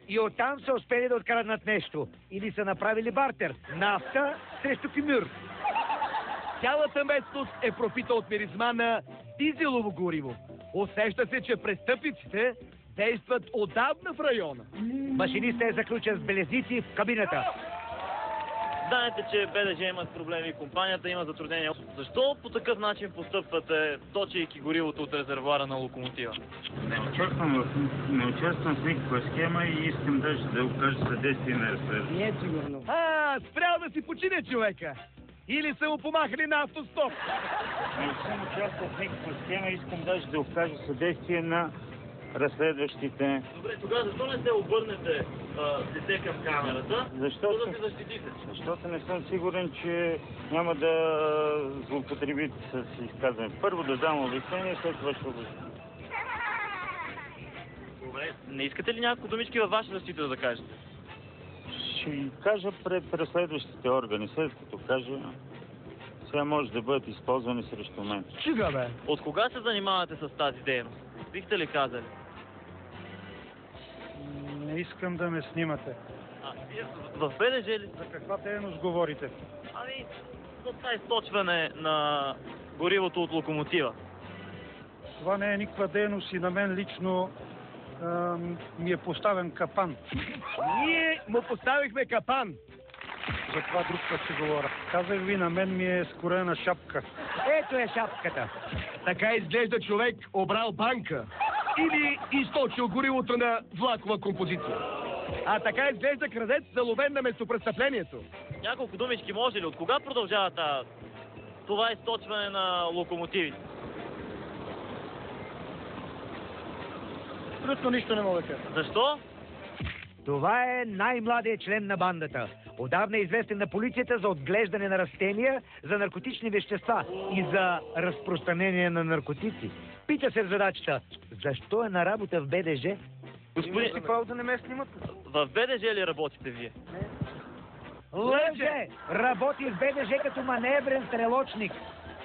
И оттам са успели да откраднат нещо. Или са направили бартер. Нафта срещу кюмюр. Цялата местност е пропита от миризма на дизелово гориво. Усеща се, че престъпниците действат отдавна в района. Машинистът е заключен с белезници в кабината. Знаете, че БДЖ имат проблеми и компанията има затруднения. Защо по такъв начин постъпвате, точейки горивото от резервуара на локомотива? Не участвам в никаква схема и искам даже да окажа съдействие на разследване. Не е сигурно. Спрял да си почине човека! Или са му помахали на автостоп? Не съм участвал в никаква схема и искам даже да окажа съдействие на разследващите. Добре, тогава защо не се обърнете лице към камерата? Защото да се защитите? Защото не съм сигурен, че няма да злоупотребите с изказване. Първо да дам обяснение, след това ще обясня. Добре, не искате ли няколко думички във ваша защита да кажете? Ще кажа пред разследващите органи, след като кажа, сега може да бъдат използвани срещу мен. Чига, бе? От кога се занимавате с тази дейност? Бихте ли казали? Не искам да ме снимате. В БДЖ ли? За каква дейност говорите? Ами, за това източване на горивото от локомотива. Това не е никаква дейност и на мен лично ми е поставен капан. Ние му поставихме капан. За това друг път ще говоря. Казах ви, на мен ми е скорена шапка. Ето е шапката. Така изглежда човек обрал банка. Или източил горивото на влакова композиция. А така изглежда крадец, заловен на местопрестъплението. Няколко думички може ли? От кога продължава това източване на локомотивите? Абсолютно нищо не мога да кажа. Защо? Това е най-младият член на бандата. Отдавна е известен на полицията за отглеждане на растения, за наркотични вещества и за разпространение на наркотици. Пита се в задачата, защо е на работа в БДЖ? Господин, Си право да не ме снимат. в БДЖ ли работите вие? Лъже! Работи в БДЖ като маневрен стрелочник.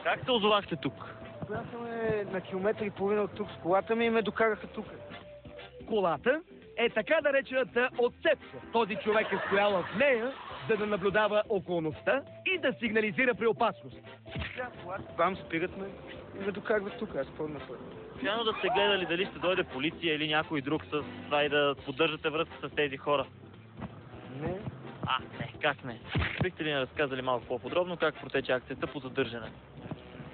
Как се озовахте тук? Бяхме на километър и половина от тук с колата ми и ме докараха тук. Колата е така наречената отцепка. Този човек е стоял в нея, за да наблюдава околността и да сигнализира при опасност. Бам, спират ме и ме докарват тук. Аз пълна път. Постоянно да сте гледали дали ще дойде полиция или някой друг с това и да поддържате връзка с тези хора? Не. Не, как не? Бихте ли ни разказали малко по-подробно как протече акцията по задържане?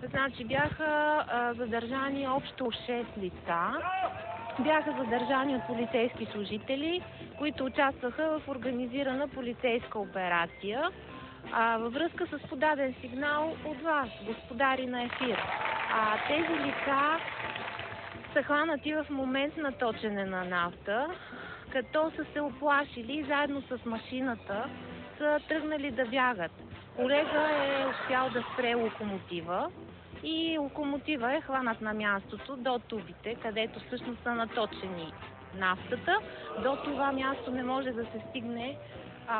Значи бяха задържани общо 6 лица. Бяха задържани от полицейски служители, които участваха в организирана полицейска операция. Във връзка с подаден сигнал от вас, господари на ефир. Тези лица са хванати в момент на точене на нафта, като са се оплашили заедно с машината, са тръгнали да бягат. Колега е успял да спре локомотива и локомотива е хванат на мястото до тубите, където всъщност са наточени нафтата. До това място не може да се стигне,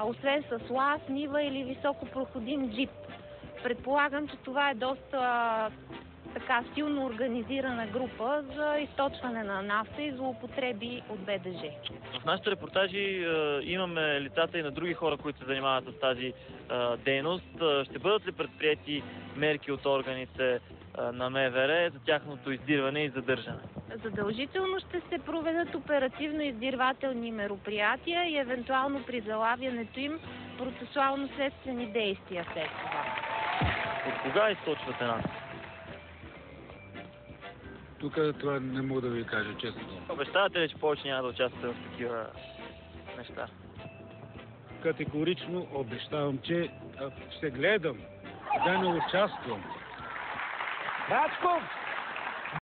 освен с лаз, нива или високопроходим джип. Предполагам, че това е доста така силно организирана група за източване на нафта и злоупотреби от БДЖ. В нашите репортажи имаме лицата и на други хора, които се занимават с тази дейност. Ще бъдат ли предприяти мерки от органите на МВР за тяхното издирване и задържане? Задължително ще се проведат оперативно-издирвателни мероприятия и евентуално при залавянето им процесуално-следствени действия след това. От кога източвате нафта? Тук това не мога да ви кажа, честно. Обещавате ли, че повече няма да участвате в такива неща? Категорично обещавам, че ще гледам, да не участвам. Рачков!